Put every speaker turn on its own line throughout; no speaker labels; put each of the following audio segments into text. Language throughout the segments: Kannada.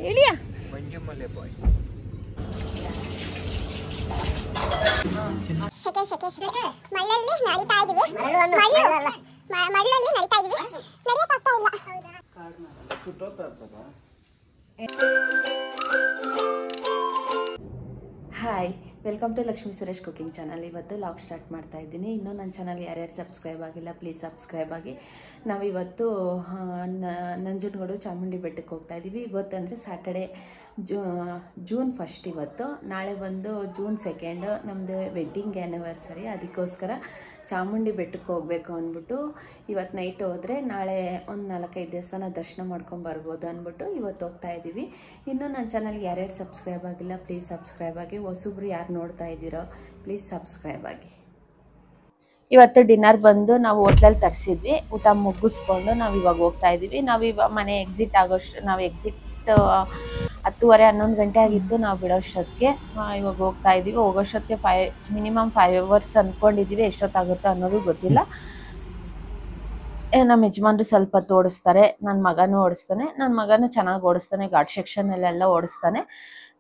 ಹೇಳಿಯಾ
ಮಣ್ಣಲ್ಲಿ ನಡೀತಾ ಇದೀವಿ. ಮಣ್ಣಲ್ಲಿ ನಡೀತಾ ಇದೀವಿ. ನಡೆಯಕ್ಕಾಗ್ತಾ ಇಲ್ಲ.
Hi, welcome to Lakshmi Suresh cooking channel. ಇವತ್ತು ಲಾಗ್ ಸ್ಟಾರ್ಟ್ ಮಾಡ್ತಾ ಇದ್ದೀನಿ. ಇನ್ನೂ ನನ್ನ ಚಾನಲ್ ಯಾರ್ಯಾರು ಸಬ್ಸ್ಕ್ರೈಬ್ ಆಗಿಲ್ಲ ಪ್ಲೀಸ್ ಸಬ್ಸ್ಕ್ರೈಬ್ ಆಗಿ. ನಾವಿವತ್ತು ನಂಜನಗೂಡು ಚಾಮುಂಡಿ ಬೆಟ್ಟಕ್ಕೆ ಹೋಗ್ತಾ ಇದ್ದೀವಿ. ಇವತ್ತು ಅಂದರೆ ಸ್ಯಾಟರ್ಡೆ ಜೂನ್ 1 ಇವತ್ತು. ನಾಳೆ ಬಂದು ಜೂನ್ 2 ನಮ್ಮದು ವೆಡ್ಡಿಂಗ್ ಆ್ಯನಿವರ್ಸರಿ. ಅದಕ್ಕೋಸ್ಕರ ಚಾಮುಂಡಿ ಬೆಟ್ಟಕ್ಕೆ ಹೋಗಬೇಕು ಅಂದ್ಬಿಟ್ಟು ಇವತ್ತು ನೈಟ್ ಹೋದರೆ ನಾಳೆ ಒಂದು 4-5 ದೇವಸ್ಥಾನ ದರ್ಶನ ಮಾಡ್ಕೊಂಡು ಬರ್ಬೋದು ಅಂದ್ಬಿಟ್ಟು ಇವತ್ತು ಹೋಗ್ತಾ ಇದ್ದೀವಿ. ಇನ್ನೂ ನನ್ನ ಚಾನಲ್ಗೆ ಯಾರ್ಯಾರು ಸಬ್ಸ್ಕ್ರೈಬ್ ಆಗಿಲ್ಲ ಪ್ಲೀಸ್ ಸಬ್ಸ್ಕ್ರೈಬ್ ಆಗಿ. ಹೊಸಬ್ರು ಯಾರು ನೋಡ್ತಾ ಇದ್ದೀರೋ ಪ್ಲೀಸ್ ಸಬ್ಸ್ಕ್ರೈಬ್ ಆಗಿ. ಇವತ್ತು ಡಿನ್ನರ್ ಬಂದು ನಾವು ಹೋಟ್ಲಲ್ಲಿ ತರಿಸಿದ್ವಿ. ಊಟ ಮುಗಿಸ್ಕೊಂಡು ನಾವು ಇವಾಗ ಹೋಗ್ತಾ ಇದ್ದೀವಿ. ನಾವು ಮನೆ ಎಕ್ಸಿಟ್ ಆಗೋಷ್ಟು ನಾವು ಎಕ್ಸಿಟ್ 10:30-11 ಗಂಟೆ ಆಗಿತ್ತು ನಾವು ಬಿಡೋಷ್ಟೊತ್ತಿಗೆ. ಇವಾಗ ಹೋಗ್ತಾ ಇದ್ದೀವಿ. ಹೋಗೋಷ್ಟೊತ್ತಿಗೆ ಮಿನಿಮಮ್ 5 hours ಅಂದ್ಕೊಂಡಿದ್ದೀವಿ. ಎಷ್ಟೊತ್ತಾಗುತ್ತೋ ಅನ್ನೋದು ಗೊತ್ತಿಲ್ಲ. ನಮ್ಮ ಯಜಮಾನ್ರು ಸ್ವಲ್ಪ ಹೊತ್ತು ಓಡಿಸ್ತಾರೆ, ನನ್ನ ಮಗನೂ ಓಡಿಸ್ತಾನೆ. ನನ್ನ ಮಗನೂ ಚೆನ್ನಾಗಿ ಓಡಿಸ್ತಾನೆ, ಘಾಟ್ ಸೆಕ್ಷನಲ್ಲೆಲ್ಲ ಓಡಿಸ್ತಾನೆ.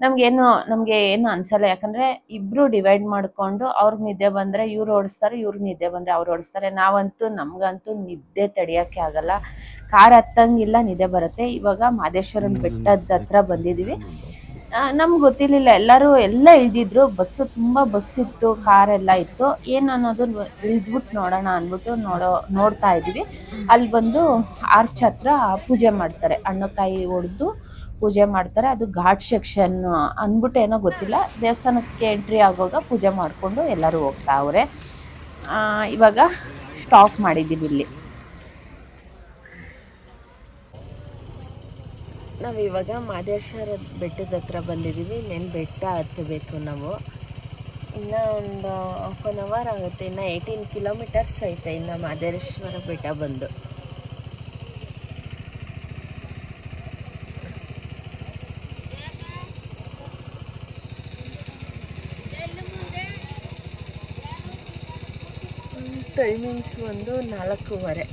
ನಮಗೆ ಏನು ಅನ್ಸಲ್ಲ, ಯಾಕಂದರೆ ಇಬ್ಬರು ಡಿವೈಡ್ ಮಾಡಿಕೊಂಡು ಅವ್ರಿಗೆ ನಿದ್ದೆ ಬಂದರೆ ಇವ್ರು ಓಡಿಸ್ತಾರೆ, ಇವ್ರಿಗೆ ನಿದ್ದೆ ಬಂದರೆ ಅವ್ರು ಓಡಿಸ್ತಾರೆ. ನಮಗಂತೂ ನಿದ್ದೆ ತಡೆಯೋಕ್ಕೆ ಆಗಲ್ಲ. ಕಾರ್ ಹತ್ತಂಗಿಲ್ಲ, ನಿದ್ದೆ ಬರುತ್ತೆ. ಇವಾಗ ಮಹದೇಶ್ವರನ ಬೆಟ್ಟದ ಹತ್ರ ಬಂದಿದ್ದೀವಿ. ನಮ್ಗೆ ಗೊತ್ತಿರಲಿಲ್ಲ, ಎಲ್ಲ ಇಳಿದಿದ್ರು. ತುಂಬ ಬಸ್ ಇತ್ತು, ಕಾರೆಲ್ಲ ಇತ್ತು. ಏನು ಅನ್ನೋದು ಇಳಿದ್ಬಿಟ್ಟು ನೋಡೋಣ ಅಂದ್ಬಿಟ್ಟು ನೋಡ್ತಾ ಇದ್ದೀವಿ. ಅಲ್ಲಿ ಬಂದು ಆರ್ಚ್ ಹತ್ರ ಪೂಜೆ ಮಾಡ್ತಾರೆ, ಹಣ್ಣುಕಾಯಿ ಹೊಡೆದು ಪೂಜೆ ಮಾಡ್ತಾರೆ. ಅದು ಘಾಟ್ ಸೆಕ್ಷನ್ ಅಂದ್ಬಿಟ್ಟು ಏನೋ ಗೊತ್ತಿಲ್ಲ. ದೇವಸ್ಥಾನಕ್ಕೆ ಎಂಟ್ರಿ ಆಗುವಾಗ ಪೂಜೆ ಮಾಡಿಕೊಂಡು ಎಲ್ಲರೂ ಹೋಗ್ತಾ ಅವ್ರೆ. ಇವಾಗ ಸ್ಟಾಪ್ ಮಾಡಿದ್ದೀವಿ ಇಲ್ಲಿ. ನಾವಿವಾಗ ಮಹದೇಶ್ವರ ಬೆಟ್ಟದ ಹತ್ರ ಬಂದಿದ್ದೀವಿ. ಇನ್ನೇನು ಬೆಟ್ಟ ಹತ್ತಬೇಕು ನಾವು. ಇನ್ನೂ ಒಂದು 1 hour ಆಗುತ್ತೆ. ಇನ್ನು 18 kilometers ಐತೆ ಇನ್ನು ಮಹದೇಶ್ವರ ಬೆಟ್ಟ ಬಂದು. ಟೈಮಿಂಗ್ಸ್ ಒಂದು 4:15.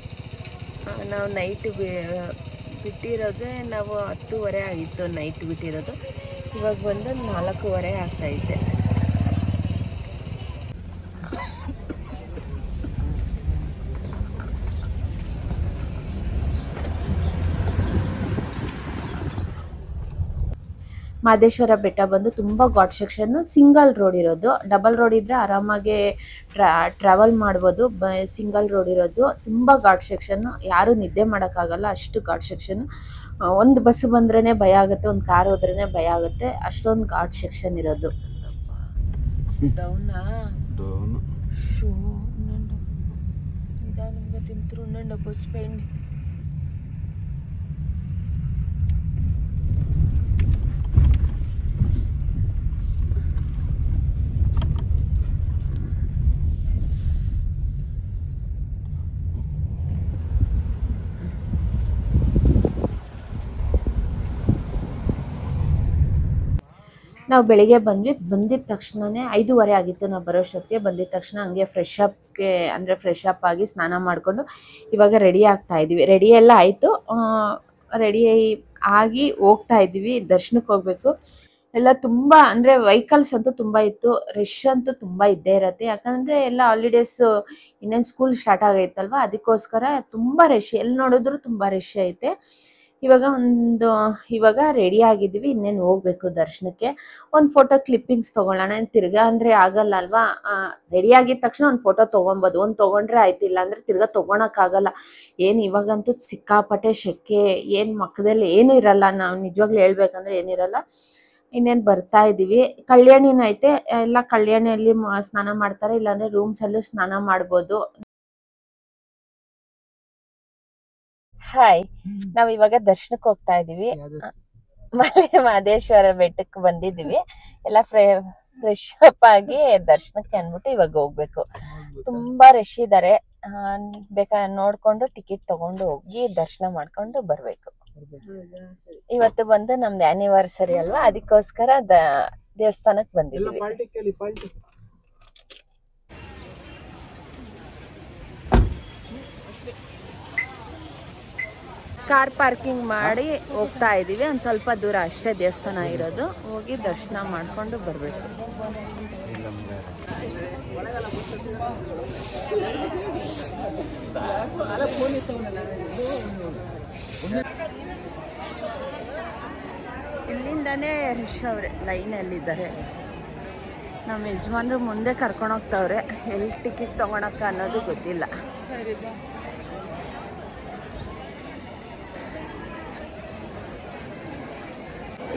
ನಾವು ನೈಟ್ ಬಿಟ್ಟಿರೋದೇ ನಾವು 10:30 ಆಗಿತ್ತು ನೈಟ್ ಬಿಟ್ಟಿರೋದು. ಇವಾಗ ಬಂದು 4:15 ಆಗ್ತಾಯಿದೆ. ಮಹದೇಶ್ವರ ಬೆಟ್ಟ ಬಂದು ತುಂಬ ಘಾಟ್ ಸೆಕ್ಷನ್, ಸಿಂಗಲ್ ರೋಡ್ ಇರೋದು. ಡಬಲ್ ರೋಡ್ ಇದ್ದರೆ ಆರಾಮಾಗಿ ಟ್ರಾವೆಲ್ ಮಾಡ್ಬೋದು. ಸಿಂಗಲ್ ರೋಡ್ ಇರೋದು. ತುಂಬ ಘಾಟ್ ಸೆಕ್ಷನ್, ಯಾರೂ ನಿದ್ದೆ ಮಾಡೋಕ್ಕಾಗಲ್ಲ, ಅಷ್ಟು ಘಾಟ್ ಸೆಕ್ಷನ್. ಒಂದು ಬಸ್ ಬಂದ್ರೇ ಭಯ ಆಗುತ್ತೆ, ಒಂದು ಕಾರ್ ಹೋದ್ರೇ ಭಯ ಆಗುತ್ತೆ, ಅಷ್ಟೊಂದು ಘಾಟ್ ಸೆಕ್ಷನ್ ಇರೋದು. ಬಸ್ ಪೈಂಡ್ ನಾವು ಬೆಳಿಗ್ಗೆ ಬಂದಿದ ತಕ್ಷಣನೇ 5:30 ಆಗಿತ್ತು ನಾವು ಬರೋಷ್ಟೊತ್ತಿಗೆ. ಬಂದಿದ ತಕ್ಷಣ ಹಂಗೆ ಫ್ರೆಶ್ ಅಪ್ ಆಗಿ ಸ್ನಾನ ಮಾಡಿಕೊಂಡು ಇವಾಗ ರೆಡಿ ಆಗ್ತಾ ಇದ್ದೀವಿ. ರೆಡಿ ಎಲ್ಲ ಆಯಿತು. ರೆಡಿ ಆಗಿ ಹೋಗ್ತಾ ಇದ್ದೀವಿ. ದರ್ಶನಕ್ಕೆ ಹೋಗಬೇಕು. ಎಲ್ಲ ತುಂಬ ಅಂದರೆ ವೆಹಿಕಲ್ಸ್ ಅಂತೂ ತುಂಬ ಇತ್ತು. ರಶ್ ಅಂತೂ ತುಂಬ ಇದ್ದೇ ಇರುತ್ತೆ, ಯಾಕಂದರೆ ಎಲ್ಲ ಹಾಲಿಡೇಸ್ ಇನ್ನೇನು ಸ್ಕೂಲ್ ಸ್ಟಾರ್ಟ್ ಆಗೈತಲ್ವ, ಅದಕ್ಕೋಸ್ಕರ ತುಂಬ ರಶ್. ಎಲ್ಲಿ ನೋಡಿದ್ರು ತುಂಬ ರಶ್ ಐತೆ. ಇವಾಗ ರೆಡಿ ಆಗಿದ್ದೀವಿ. ಇನ್ನೇನು ಹೋಗ್ಬೇಕು ದರ್ಶನಕ್ಕೆ. ಒಂದು ಫೋಟೋ ಕ್ಲಿಪ್ಪಿಂಗ್ಸ್ ತೊಗೊಳ್ಳೋಣ. ತಿರ್ಗಾ ಅಂದರೆ ಆಗಲ್ಲ ಅಲ್ವಾ. ರೆಡಿ ಆಗಿದ ತಕ್ಷಣ ಒಂದು ಫೋಟೋ ತೊಗೊಬೋದು. ಒಂದು ತೊಗೊಂಡ್ರೆ ಆಯ್ತು, ಇಲ್ಲ ಅಂದರೆ ತಿರ್ಗಾ ತೊಗೊಳಕ್ಕಾಗಲ್ಲ. ಇವಾಗಂತೂ ಸಿಕ್ಕಾಪಟ್ಟೆ ಸೆಕೆ, ಏನು ಮಕ್ಕದಲ್ಲಿ ಏನೂ ಇರಲ್ಲ. ನಾವು ನಿಜವಾಗ್ಲೂ ಹೇಳ್ಬೇಕಂದ್ರೆ ಏನಿರಲ್ಲ. ಇನ್ನೇನು ಬರ್ತಾ ಇದ್ದೀವಿ. ಕಲ್ಯಾಣಿನೂ ಐತೆ, ಎಲ್ಲ ಕಲ್ಯಾಣಿಯಲ್ಲಿ ಸ್ನಾನ ಮಾಡ್ತಾರೆ, ಇಲ್ಲಾಂದರೆ ರೂಮ್ಸಲ್ಲೂ ಸ್ನಾನ ಮಾಡ್ಬೋದು. ಹಾಯ್, ನಾವ್ ಇವಾಗ ದರ್ಶನಕ್ಕೆ ಹೋಗ್ತಾ ಇದೀವಿ. ಮಹದೇಶ್ವರ ಬೆಟ್ಟಕ್ಕೆ ಬಂದಿದೀವಿ. ಎಲ್ಲ ಫ್ರೆಶ್ ಅಪ್ ಆಗಿ ದರ್ಶನಕ್ಕೆ ಅಂದ್ಬಿಟ್ಟು ಇವಾಗ ಹೋಗ್ಬೇಕು. ತುಂಬಾ ರಶ್ ಇದಾರೆ. ಬೇಕಾದ್ರೆ ನೋಡ್ಕೊಂಡು ಟಿಕೆಟ್ ತಗೊಂಡು ಹೋಗಿ ದರ್ಶನ ಮಾಡ್ಕೊಂಡು ಬರ್ಬೇಕು. ಇವತ್ತು ಬಂದು ನಮ್ದು ಆನಿವರ್ಸರಿ ಅಲ್ವಾ, ಅದಕ್ಕೋಸ್ಕರ ದೇವಸ್ಥಾನಕ್ಕೆ ಬಂದಿದ್ದೀವಿ. ಕಾರ್ ಪಾರ್ಕಿಂಗ್ ಮಾಡಿ ಹೋಗ್ತಾ ಇದ್ದೀವಿ. ಒಂದು ಸ್ವಲ್ಪ ದೂರ ಅಷ್ಟೇ ದೇವಸ್ಥಾನ ಇರೋದು. ಹೋಗಿ ದರ್ಶನ ಮಾಡಿಕೊಂಡು ಬರಬೇಕು. ಇಲ್ಲಿಂದನೇ ರಶ್ ಅವ್ರೆ, ಲೈನಲ್ಲಿದ್ದಾರೆ. ನಮ್ಮ ಯಜಮಾನ್ರು ಮುಂದೆ ಕರ್ಕೊಂಡು ಹೋಗ್ತಾವ್ರೆ. ಎಲ್ಲಿ ಟಿಕೆಟ್ ತೊಗೊಳಕ್ಕ ಅನ್ನೋದು ಗೊತ್ತಿಲ್ಲ.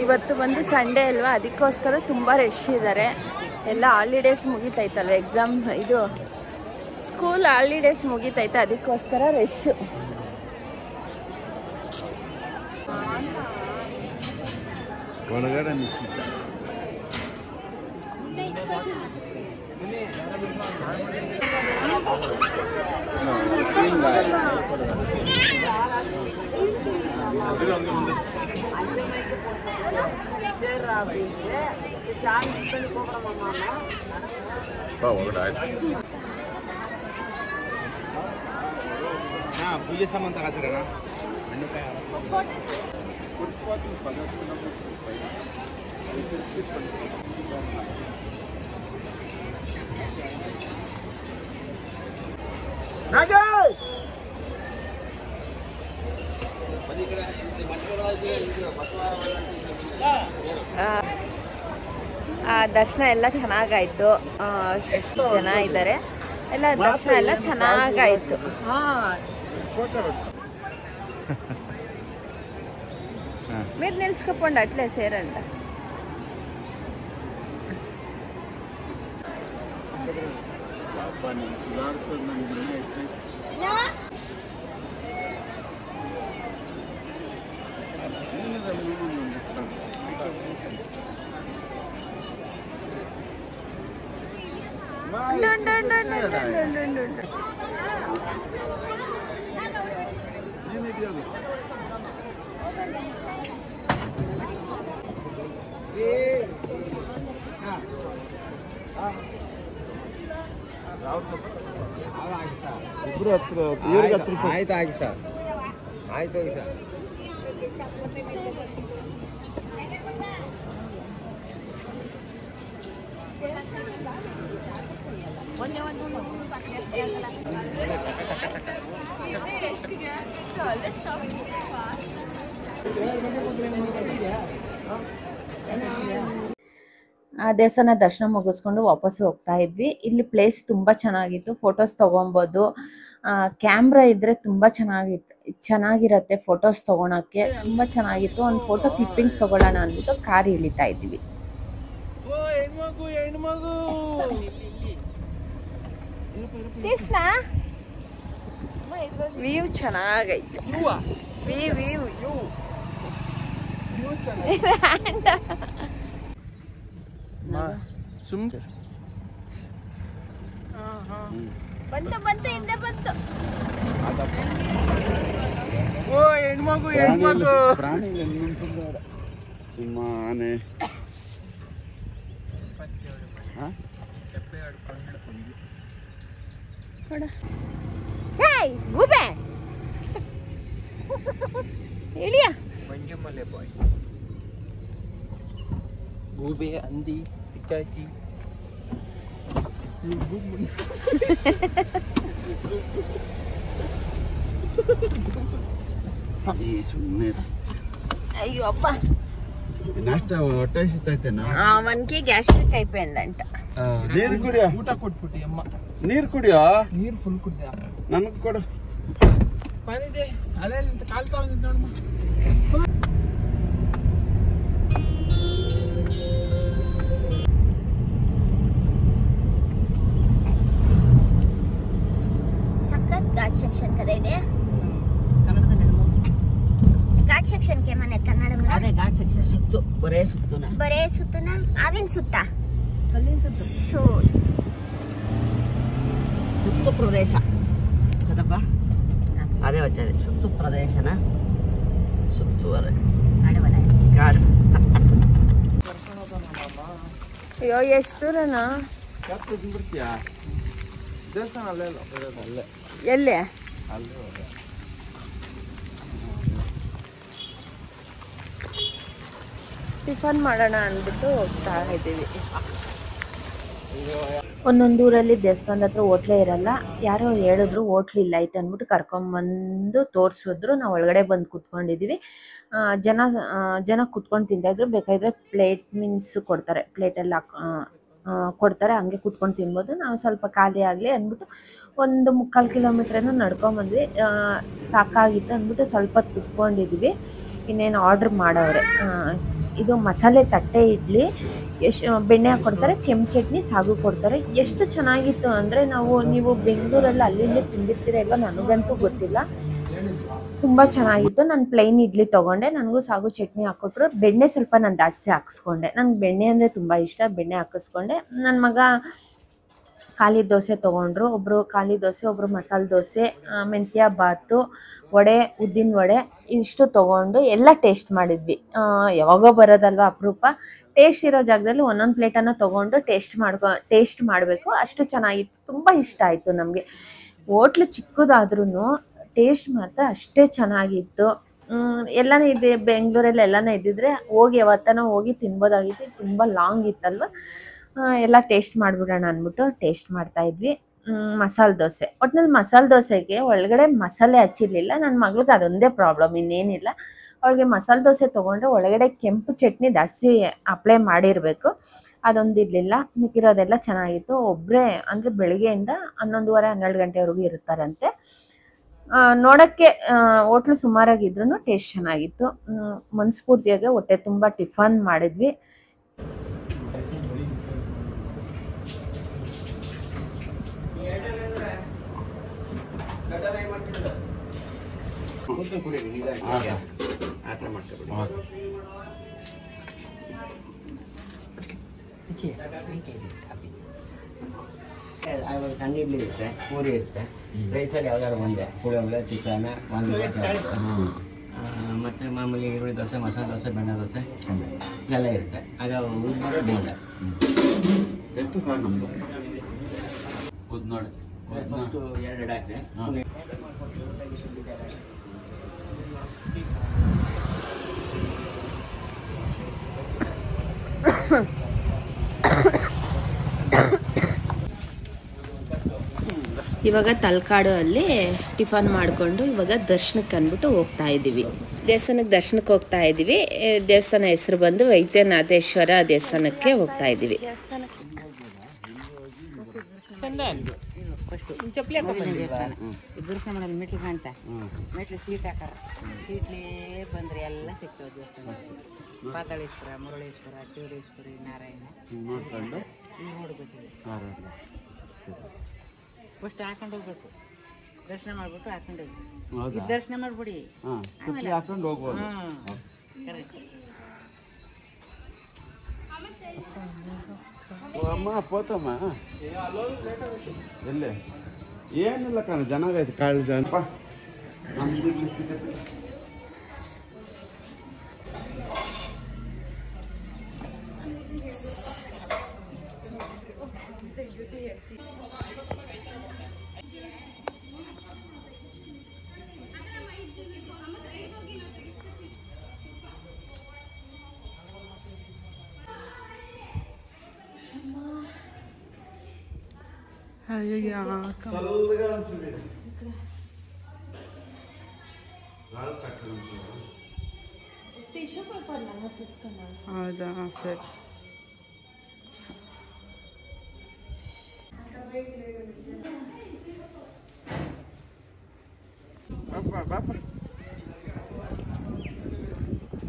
ಇವತ್ತು ಬಂದು ಸಂಡೇ ಅಲ್ವಾ, ಅದಕ್ಕೋಸ್ಕರ ತುಂಬ ರಶ್ ಇದ್ದಾರೆ. ಎಲ್ಲ ಹಾಲಿಡೇಸ್ ಮುಗಿತೈತಲ್ವ, ಎಕ್ಸಾಮ್ ಇದು ಸ್ಕೂಲ್ ಹಾಲಿಡೇಸ್ ಮುಗಿತೈತೆ, ಅದಕ್ಕೋಸ್ಕರ ರಶ್.
ಒಳಗಡೆ ನಿಶ್ಚಿತ ಪೂಜೆ ಸಾಮಾನು ತಗೋತೀರಣ್ಣ.
ದರ್ಶನ ಎಲ್ಲ ಚೆನ್ನಾಗಾಯ್ತು. ಜನ ಇದ್ದಾರೆ, ಎಲ್ಲ ದರ್ಶನ ಎಲ್ಲ ಚೆನ್ನಾಗಾಯ್ತು. మీరు నిలుచుకోండి అట్లే సేరంట. ಇಬ್ರು ಹತ್ರ ಇವ್ರಿಗೆ 10 ರೂಪಾಯಿ ಆಯ್ತು. ಆಯ್ತು ಸರ್, ಆಯ್ತು ಸರ್. ಆ ದೇವಸ್ಥಾನ ದರ್ಶನ ಮುಗಿಸ್ಕೊಂಡು ವಾಪಸ್ ಹೋಗ್ತಾ ಇದ್ವಿ. ಇಲ್ಲಿ ಪ್ಲೇಸ್ ತುಂಬ ಚೆನ್ನಾಗಿತ್ತು, ಫೋಟೋಸ್ ತೊಗೊಬೋದು. ಕ್ಯಾಮ್ರಾ ಇದ್ರೆ ತುಂಬ ಚೆನ್ನಾಗಿರತ್ತೆ ಫೋಟೋಸ್ ತೊಗೊಳಕ್ಕೆ, ತುಂಬ ಚೆನ್ನಾಗಿತ್ತು. ಒಂದು ಫೋಟೋ ಕ್ಲಿಪ್ಪಿಂಗ್ಸ್ ತೊಗೊಳ್ಳೋಣ ಅಂದ್ಬಿಟ್ಟು ಕಾರ್ ಇಳಿತಾ ಇದ್ವಿ. ವ್ಯೂ ಚೆನ್ನಾಗೈತೆ. ಬಂತು ಹಿಂದೆ ಬಂತು.
ಓ ಹೆಣ್ಮಗು ಹೆಣ್ಮಗು ಪ್ರಾಣಿ ಸಿಂಹ, ಆನೆ,
ಗೂಬೆ ಇಳಿಯ
ಮಂಜಮ್ಮಲೆ ಬಾಯ್, ಗೂಬೆ, ಹಂದಿ, ಪಿಚಾಚಿ. ಸುಮ್ಮನೆ
ಅಯ್ಯೋ ಅಪ್ಪ,
ನಾಷ್ಟ ಹೊಟ್ಟೆ ಸಿಗ್ತೈತೆನಾ?
ಅವನ್ಗೆ ಗ್ಯಾಸ್ಟ್ರಿಕ್ అయిపోయిందంట.
ನೀರು ಕುಡಿಯೋ,
ಊಟ ಕೊಟ್ಬಿಟ್ಟು ಅಮ್ಮ.
ನೀರು ಕುಡಿಯೋ,
ನೀರು ಫುಲ್ ಕುಡ್ದೆ.
ನನಗೆ ಕೊಡು.
ಬಂದಿದೆ ಅದೇ ಕಾಲ್ ತಗೊಂಡಿದ್ದ ನೋಡಮ್ಮ.
ಸಖತ್ ಘಾಟ್ ಸೆಕ್ಷನ್ ಕದ ಇದೆ
ಕನ್ನಡದಲ್ಲಿ
ಘಾಟ್ ಸೆಕ್ಷನ್ ಕೆ ಮನೆ ಕನ್ನಡ
ಅದೇ ಘಾಟ್ ಸೆಕ್ಷನ್. ಸುತ್ತು ಬರೇ ಸುತ್ತುನ,
ಬರೇ ಸುತ್ತುನ ಆವಿನ ಸುತ್ತ
ಕಲ್ಲಿನ ಸುತ್ತು, ಸುತ್ತು ಪ್ರದೇಶ ಕದಪ್ಪ. ಅದೇ వచ్చేది ಸುತ್ತು ಪ್ರದೇಶನ, ಸುತ್ತುವರೆ ಕಾಡು.
ಅಯ್ಯೋ ಎಷ್ಟು ದೂರನಾ?
ಬಿಡ್ತೀಯಾ? ದೇವಸ್ಥಾನ ಅಲ್ಲೇ ಅಲ್ಲ, ಅಲ್ಲೇ
ಎಲ್ಲಿ?
ಅಲ್ಲೇ
ಟಿಫನ್ ಮಾಡೋಣ ಅಂದ್ಬಿಟ್ಟು ಹೋಗ್ತಾ ಇದ್ದೀವಿ. ಒಂದೊಂದು ಊರಲ್ಲಿ ದೇವಸ್ಥಾನದ ಹತ್ರ ಹೋಟ್ಲೇ ಇರಲ್ಲ. ಯಾರೋ ಹೇಳಿದ್ರು ಹೋಟ್ಲ್ ಇಲ್ಲ ಐತೆ ಅಂದ್ಬಿಟ್ಟು ಕರ್ಕೊಂಬಂದು ತೋರಿಸಿದ್ರು. ನಾವು ಒಳಗಡೆ ಬಂದು ಕೂತ್ಕೊಂಡಿದ್ದೀವಿ. ಜನ ಕೂತ್ಕೊಂಡು ತಿಂತಾಯಿದ್ರು. ಬೇಕಾದರೆ ಪ್ಲೇಟ್ ಮೀನ್ಸ್ ಕೊಡ್ತಾರೆ, ಪ್ಲೇಟಲ್ಲಿ ಕೊಡ್ತಾರೆ, ಹಂಗೆ ಕೂತ್ಕೊಂಡು ತಿನ್ಬೋದು. ನಾವು ಸ್ವಲ್ಪ ಖಾಲಿ ಆಗಲಿ ಅಂದ್ಬಿಟ್ಟು ಒಂದು 3/4 ಕಿಲೋಮೀಟ್ರನ್ನು ನಡ್ಕೊಂಬಂದ್ವಿ. ಸಾಕಾಗಿತ್ತು ಅಂದ್ಬಿಟ್ಟು ಸ್ವಲ್ಪ ಕೂತ್ಕೊಂಡಿದ್ವಿ. ಇನ್ನೇನು ಆರ್ಡ್ರ್ ಮಾಡವ್ರೆ. ಇದು ಮಸಾಲೆ ತಟ್ಟೆ ಇಡ್ಲಿ, ಬೆಣ್ಣೆ ಹಾಕ್ಕೊಡ್ತಾರೆ, ಕೆಂಪು ಚಟ್ನಿ, ಸಾಗು ಕೊಡ್ತಾರೆ. ಎಷ್ಟು ಚೆನ್ನಾಗಿತ್ತು ಅಂದರೆ ನೀವು ಬೆಂಗಳೂರಲ್ಲಿ ಅಲ್ಲಿ ತಿಂದಿರ್ತೀರ ಇಲ್ವ ನನಗಂತೂ ಗೊತ್ತಿಲ್ಲ. ತುಂಬ ಚೆನ್ನಾಗಿತ್ತು. ನಾನು ಪ್ಲೈನ್ ಇಡ್ಲಿ ತೊಗೊಂಡೆ, ನನಗೂ ಸಾಗು ಚಟ್ನಿ ಹಾಕ್ಕೊಟ್ರು. ಬೆಣ್ಣೆ ಸ್ವಲ್ಪ ನಾನು ಜಾಸ್ತಿ ಹಾಕಿಸ್ಕೊಂಡೆ, ನನಗೆ ಬೆಣ್ಣೆ ಅಂದರೆ ತುಂಬ ಇಷ್ಟ. ಬೆಣ್ಣೆ ಹಾಕಿಸ್ಕೊಂಡೆ. ನನ್ನ ಮಗ ಖಾಲಿ ದೋಸೆ ತೊಗೊಂಡ್ರು. ಒಬ್ಬರು ಖಾಲಿ ದೋಸೆ, ಒಬ್ಬರು ಮಸಾಲೆ ದೋಸೆ, ಮೆಂತ್ಯ ಬಾತು, ವಡೆ, ಉದ್ದಿನ ವಡೆ ಇಷ್ಟು ತೊಗೊಂಡು ಎಲ್ಲ ಟೇಸ್ಟ್ ಮಾಡಿದ್ವಿ. ಯಾವಾಗೋ ಬರೋದಲ್ವ ಅಪರೂಪ. ಟೇಸ್ಟ್ ಇರೋ ಜಾಗದಲ್ಲಿ ಒಂದೊಂದು ಪ್ಲೇಟನ್ನು ತೊಗೊಂಡು ಟೇಸ್ಟ್ ಮಾಡಬೇಕು. ಅಷ್ಟು ಚೆನ್ನಾಗಿತ್ತು. ತುಂಬ ಇಷ್ಟ ಆಯಿತು ನಮಗೆ. ಹೋಟ್ಲು ಚಿಕ್ಕದಾದ್ರೂ ಟೇಸ್ಟ್ ಮಾತ್ರ ಅಷ್ಟೇ ಚೆನ್ನಾಗಿತ್ತು. ಎಲ್ಲನೇ ಇದೆ ಬೆಂಗಳೂರಲ್ಲಿ, ಎಲ್ಲನೇ ಇದ್ದಿದ್ರೆ ಯಾವತ್ತನ ಹೋಗಿ ತಿನ್ಬೋದಾಗಿತ್ತು. ತುಂಬ ಲಾಂಗ್ ಇತ್ತಲ್ವ, ಎಲ್ಲ ಟೇಸ್ಟ್ ಮಾಡಿಬಿಡೋಣ ಅಂದ್ಬಿಟ್ಟು ಟೇಸ್ಟ್ ಮಾಡ್ತಾಯಿದ್ವಿ. ಮಸಾಲೆ ದೋಸೆ, ಒಟ್ಟಿನಲ್ಲಿ ಮಸಾಲೆ ದೋಸೆಗೆ ಒಳಗಡೆ ಮಸಾಲೆ ಹಚ್ಚಿರಲಿಲ್ಲ. ನನ್ನ ಮಗಳಿಗೆ ಅದೊಂದೇ ಪ್ರಾಬ್ಲಮ್, ಇನ್ನೇನಿಲ್ಲ. ಅವಳಿಗೆ ಮಸಾಲೆ ದೋಸೆ ತೊಗೊಂಡ್ರೆ ಒಳಗಡೆ ಕೆಂಪು ಚಟ್ನಿ ಜಾಸ್ತಿ ಅಪ್ಲೈ ಮಾಡಿರಬೇಕು, ಅದೊಂದಿರಲಿಲ್ಲ. ಮಿಕ್ಕಿರೋದೆಲ್ಲ ಚೆನ್ನಾಗಿತ್ತು. ಒಬ್ಬರೇ ಅಂದರೆ ಬೆಳಗ್ಗೆಯಿಂದ 11:30 12 ಗಂಟೆವರೆಗೂ ಇರ್ತಾರಂತೆ. ನೋಡೋಕ್ಕೆ ಹೋಟ್ಲು ಸುಮಾರಾಗಿದ್ರೂ ಟೇಸ್ಟ್ ಚೆನ್ನಾಗಿತ್ತು. ಮನಸ್ಫೂರ್ತಿಯಾಗಿ ಹೊಟ್ಟೆ ತುಂಬ ಟಿಫನ್ ಮಾಡಿದ್ವಿ.
ಸಣ್ಣ ಇಡ್ಲಿ ಇರುತ್ತೆ, ಪೂರಿ ಇರುತ್ತೆ, ರೈಸಲ್ಲಿ ಯಾವ್ದಾದ್ರು ಒಂದೇ ಪುಳಿಯೋಗರೆ, ಚಿತ್ರಾನ್ನ, ಮತ್ತು ಮಾಮೂಲಿ ಈರುಳ್ಳಿ ದೋಸೆ, ಮಸಾಲೆ ದೋಸೆ, ಬೆಣ್ಣೆ ದೋಸೆ ಎಲ್ಲ ಇರುತ್ತೆ. ಅದು ಉದ್ದರೆ ಬೋಂಡ
ಎಷ್ಟು ಸರ್ ನಮ್ಮದು ನೋಡಿ
ಫಸ್ಟು 2 ಹಾಕಿದೆ.
ಇವಾಗ ತಲಕಾಡು ಅಲ್ಲಿ ಟಿಫನ್ ಮಾಡಿಕೊಂಡು ಇವಾಗ ದರ್ಶನಕ್ಕೆ ಅಂದ್ಬಿಟ್ಟು ಹೋಗ್ತಾ ಇದ್ದೀವಿ. ದರ್ಶನಕ್ಕೆ ಹೋಗ್ತಾ ಇದ್ದೀವಿ. ದೇವಸ್ಥಾನ ಹೆಸರು ಬಂದು ವೈದ್ಯನಾಥೇಶ್ವರ ದೇವಸ್ಥಾನಕ್ಕೆ ಹೋಗ್ತಾ ಇದ್ದೀವಿ.
ದರ್ಶನ ಮಾಡಲು ಮೆಟ್ಲು ಕಾಣ್ತಾ, ಮೆಟ್ಲು ಸೀಟ್ ಹಾಕಾರ, ಸೀಟ್ಲೇ ಬಂದ್ರೆ ಎಲ್ಲ ಸಿಗ್ತವೆ ದೇವಸ್ಥಾನ. ಪಾತಾಳೇಶ್ವರ, ಮುರುಳೇಶ್ವರ, ಚೌಡೇಶ್ವರಿ, ನಾರಾಯಣ
ನೋಡ್ಕೊಂಡು
ನೋಡ್ಬೇಕಿದೆ. ಫಸ್ಟ್ ಹಾಕೊಂಡು ಹೋಗ್ಬೇಕು, ದರ್ಶನ ಮಾಡ್ಬಿಟ್ಟು ಹಾಕೊಂಡು ಹೋಗಿ ದರ್ಶನ ಮಾಡ್ಬಿಡಿ,
ಹಾಕೊಂಡು ಹೋಗ್ಬೋದು.
ಕರೆಕ್ಟ್.
ಅಮ್ಮ ಪೋತಮ್ಮ ಎಲ್ಲೇ ಏನಿಲ್ಲ ಕಣ, ಚೆನ್ನಾಗೈತೆ ಕಾಳು ಜನಪ್ಪ.
ಹೌದಾ, ಸರಿ.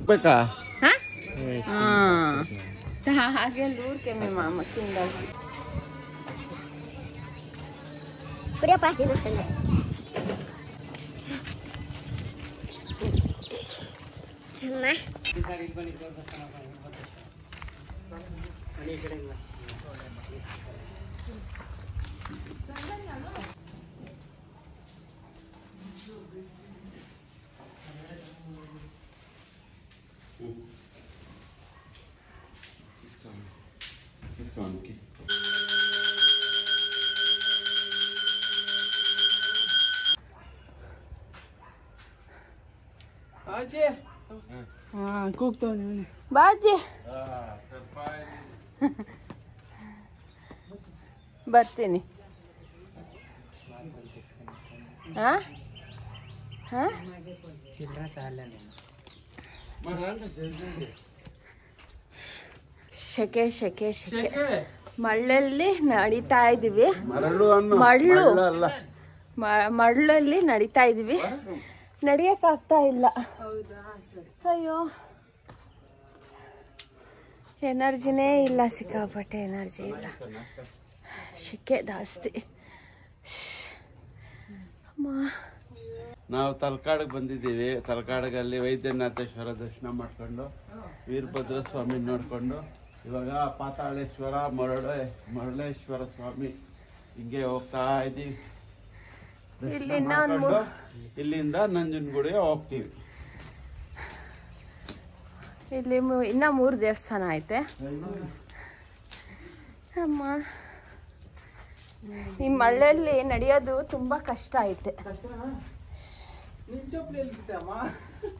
ಬೇಕಾ
ಹಾಗೆ ಲೂರ್ ಕೆಮ್ಮೆ ಮಾಮ ತಿಂದಾಗಿ
ಕುಡಿಯಪ್ಪ ತಿನ್ನಿಸ್ತಂದೆ. ಅಮ್ಮ
ಆಚೆ ಹಾಂ ಕೂಗ್ತಾವೆ
ಬಾಜಿ ಬರ್ತೀನಿ. ಹಾಂ ಹಾಂ ಶೆಕೆ ಶೆಕೆ ಶೆಕೆ ಮಳ್ಳಲ್ಲಿ ನಡೀತಾ ಇದೀವಿ. ಮಳ್ಳಲ್ಲಿ ನಡೀತಾ ಇದೀವಿ. ನಡಿಯಕ್ಕಾಗ್ತಾ ಇಲ್ಲ. ಅಯ್ಯೋ ಎನರ್ಜಿನೇ ಇಲ್ಲ, ಸಿಕ್ಕಾಪಟ್ಟೆ ಎನರ್ಜಿ ಇಲ್ಲ, ಶೆಕೆ ಜಾಸ್ತಿ.
ನಾವು ತಲಕಾಡಿಗೆ ಬಂದಿದ್ದೀವಿ. ತಲಕಾಡಿಗಲ್ಲಿ ವೈದ್ಯನಾಥೇಶ್ವರ ದರ್ಶನ ಮಾಡ್ಕೊಂಡು ವೀರಭದ್ರ ಸ್ವಾಮಿ ನೋಡ್ಕೊಂಡು ಇವಾಗ ಪಾತಾಳೇಶ್ವರ ಮರಳೇಶ್ವರ ಸ್ವಾಮಿ ಹಿಂಗೆ ಹೋಗ್ತಾ ಇದ್ದೀವಿ. ಇಲ್ಲಿಂದ ನಂಜನಗೂಡಿಗೆ ಹೋಗ್ತೀವಿ.
ಇಲ್ಲಿ ಇನ್ನ 3 ದೇವಸ್ಥಾನ ಐತೆ. ಅಮ್ಮ ಈ ಮಳೆಯಲ್ಲಿ ನಡೆಯೋದು ತುಂಬಾ ಕಷ್ಟ ಐತೆ.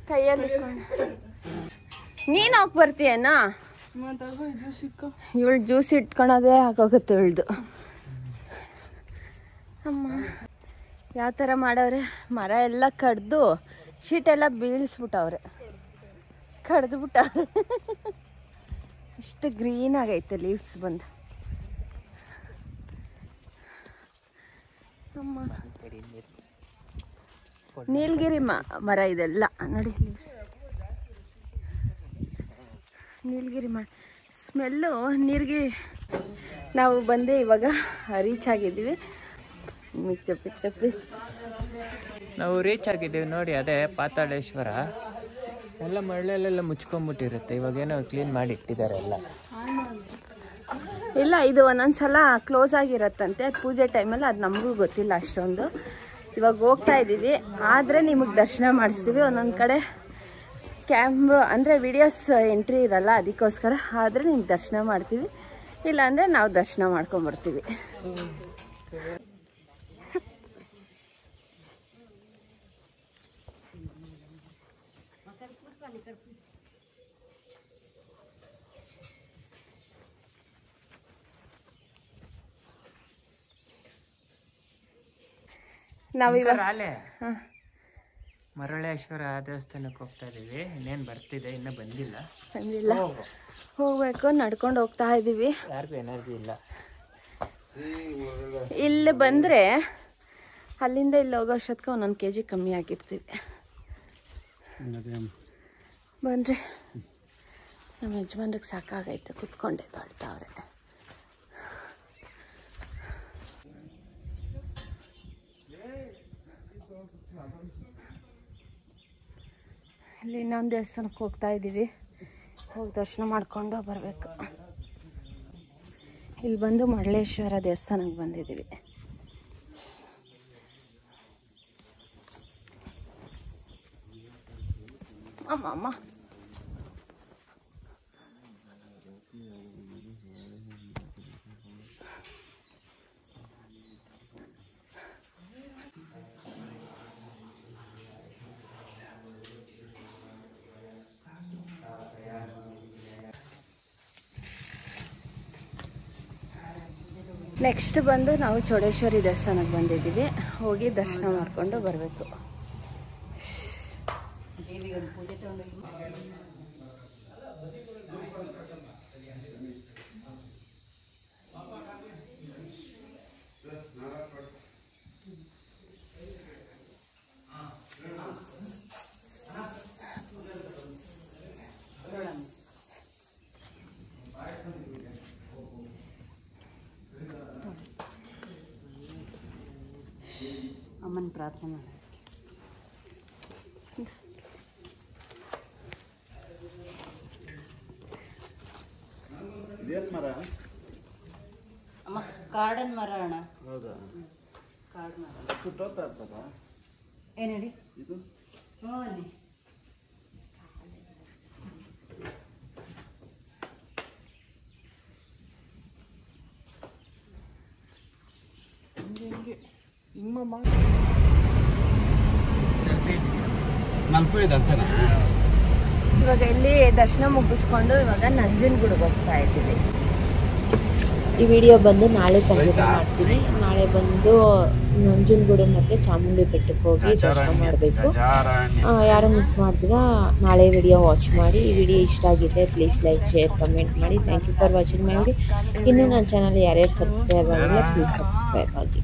ಕೈಯಲ್ಲಿ ನೀನ್ ಹೋಗಿ ಬರ್ತೀಯನ? ಇವಳು ಜ್ಯೂಸ್ ಇಟ್ಕೊಳೋದೇ ಆಗೋಗುತ್ತೆ ಇವಳ್ದು. ಅಮ್ಮ ಯಾವ ಥರ ಮಾಡವ್ರೆ, ಮರ ಎಲ್ಲ ಕಡ್ದು ಶೀಟೆಲ್ಲ ಬೀಳಿಸ್ಬಿಟ್ಟವ್ರೆ, ಕಡ್ದು ಬಿಟ್ಟವ್ರೆ. ಇಷ್ಟು ಗ್ರೀನ್ ಆಗೈತೆ ಲೀವ್ಸ್ ಬಂದು. ಅಮ್ಮ ನೀಲಗಿರಿ ಮರ ಇದೆಲ್ಲ ನೋಡಿ, ಲೀವ್ಸ್ ನೀಲಗಿರಿ ಮರ ಸ್ಮೆಲ್ಲು. ನೀಲಗಿರಿ ನಾವು ಬಂದು ಇವಾಗ ರೀಚ್ ಆಗಿದ್ದೀವಿ. ಚಪ್ಪಿ
ನಾವು ರೀಚ್ ಆಗಿದ್ದೀವಿ ನೋಡಿ, ಅದೇ ಪಾತಾಳೇಶ್ವರ. ಎಲ್ಲ ಮಳೆಯಲ್ಲೆಲ್ಲ ಮುಚ್ಕೊಂಡ್ಬಿಟ್ಟಿರುತ್ತೆ, ಇವಾಗೇನೋ ಕ್ಲೀನ್ ಮಾಡಿ ಇಟ್ಟಿದ್ದಾರೆ ಎಲ್ಲ.
ಇಲ್ಲ, ಇದು ಒಂದೊಂದ್ಸಲ ಕ್ಲೋಸ್ ಆಗಿರತ್ತಂತೆ ಪೂಜೆ ಟೈಮಲ್ಲಿ. ಅದು ನಮಗೂ ಗೊತ್ತಿಲ್ಲ ಅಷ್ಟೊಂದು. ಇವಾಗ ಹೋಗ್ತಾ ಇದ್ದೀವಿ, ಆದರೆ ನಿಮಗೆ ದರ್ಶನ ಮಾಡಿಸ್ತೀವಿ. ಒಂದೊಂದು ಕಡೆ ಕ್ಯಾಮ್ರಾ ಅಂದರೆ ವಿಡಿಯೋಸ್ ಎಂಟ್ರಿ ಇರಲ್ಲ, ಅದಕ್ಕೋಸ್ಕರ. ಆದರೆ ನಿಮ್ಗೆ ದರ್ಶನ ಮಾಡ್ತೀವಿ, ಇಲ್ಲಾಂದರೆ ನಾವು ದರ್ಶನ ಮಾಡ್ಕೊಂಬರ್ತೀವಿ. ನಾವಿವಾಗ
ಮರಳೇಶ್ವರ ದೇವಸ್ಥಾನಕ್ಕೆ ಹೋಗ್ತಾ ಇದೀವಿ. ಇನ್ನೇನು ಬರ್ತಿದೆ, ಇನ್ನೂ ಬಂದಿಲ್ಲ.
ಹೋಗ್ಬೇಕು, ನಡ್ಕೊಂಡು ಹೋಗ್ತಾ ಇದೀವಿ.
ಯಾರಿಗೂ ಎನರ್ಜಿ ಇಲ್ಲ.
ಇಲ್ಲಿ ಬಂದರೆ ಅಲ್ಲಿಂದ ಇಲ್ಲಿ ಹೋಗೋ ಅಷ್ಟೊತ್ತಿಗೆ 1 kg ಕಮ್ಮಿ ಆಗಿರ್ತೀವಿ. ಬಂದರೆ ನಮ್ಮ ಯಜಮಾನ್ರಿಗೆ ಸಾಕಾಗೈತೆ, ಕುತ್ಕೊಂಡೆ ತೊಳ್ತಾವ್ರೆ. ಇಲ್ಲಿ ಇನ್ನೊಂದು ದೇವಸ್ಥಾನಕ್ಕೆ ಹೋಗ್ತಾ ಇದ್ದೀವಿ. ಹೋಗಿ ದರ್ಶನ ಮಾಡ್ಕೊಂಡು ಬರಬೇಕು. ಇಲ್ಲಿ ಬಂದು ಮರಳೇಶ್ವರ ದೇವಸ್ಥಾನಕ್ಕೆ ಬಂದಿದ್ದೀವಿ. ಅಮ್ಮ ನೆಕ್ಸ್ಟ್ ಬಂದು ನಾವು ಚೌಡೇಶ್ವರಿ ದೇವಸ್ಥಾನಕ್ಕೆ ಬಂದಿದ್ದೀವಿ. ಹೋಗಿ ದರ್ಶನ ಮಾಡಿಕೊಂಡು ಬರಬೇಕು.
ಅಮ್ಮನ ಪ್ರಾರ್ಥನೆ ಮಾಡಿ.
ಇದೇನು ಮರ?
ಅಮ್ಮ ಕಾಡನ್ ಮರ ಅಣ್ಣ.
ಹೌದಾ?
ಕಾಡು ಮರ
ಸುಟ್ಟೋಗ್ತಾ ಇರ್ತದ
ಏನು ಹೇಳಿ
ಇದು?
ಹ್ಞೂ ಅಲ್ಲಿ
ನಲ್ಕು ಇದೆ ಅಂತನಾ?
ಇವಾಗ ಇಲ್ಲಿ ದರ್ಶನ ಮುಗಿಸ್ಕೊಂಡು ಇವಾಗ ನಂಜನಗೂಡಿಗೆ ಹೋಗ್ತಾ ಇದ್ದೀವಿ. ಈ ವಿಡಿಯೋ ಬಂದು ನಾಳೆ ಕಂಪ್ಲೀಟ್ ಮಾಡ್ತೀನಿ. ನಾಳೆ ಬಂದು ನಂಜನಗೂಡು ಮತ್ತು ಚಾಮುಂಡಿ ಬೆಟ್ಟಕ್ಕೆ ಹೋಗಿ ದರ್ಶನ ಮಾಡಬೇಕು. ಯಾರು ಮಿಸ್ ಮಾಡ್ತೀರಾ ನಾಳೆ ವಿಡಿಯೋ ವಾಚ್ ಮಾಡಿ. ಈ ವಿಡಿಯೋ ಇಷ್ಟ ಆಗಿದೆ ಪ್ಲೀಸ್ ಲೈಕ್ ಶೇರ್ ಕಮೆಂಟ್ ಮಾಡಿ. Thank you for watching my video. ಇನ್ನೂ ನನ್ನ ಚಾನಲ್ ಯಾರ್ಯಾರು ಸಬ್ಸ್ಕ್ರೈಬ್ ಆಗಿಲ್ಲ ಪ್ಲೀಸ್ ಸಬ್ಸ್ಕ್ರೈಬ್ ಆಗಿ.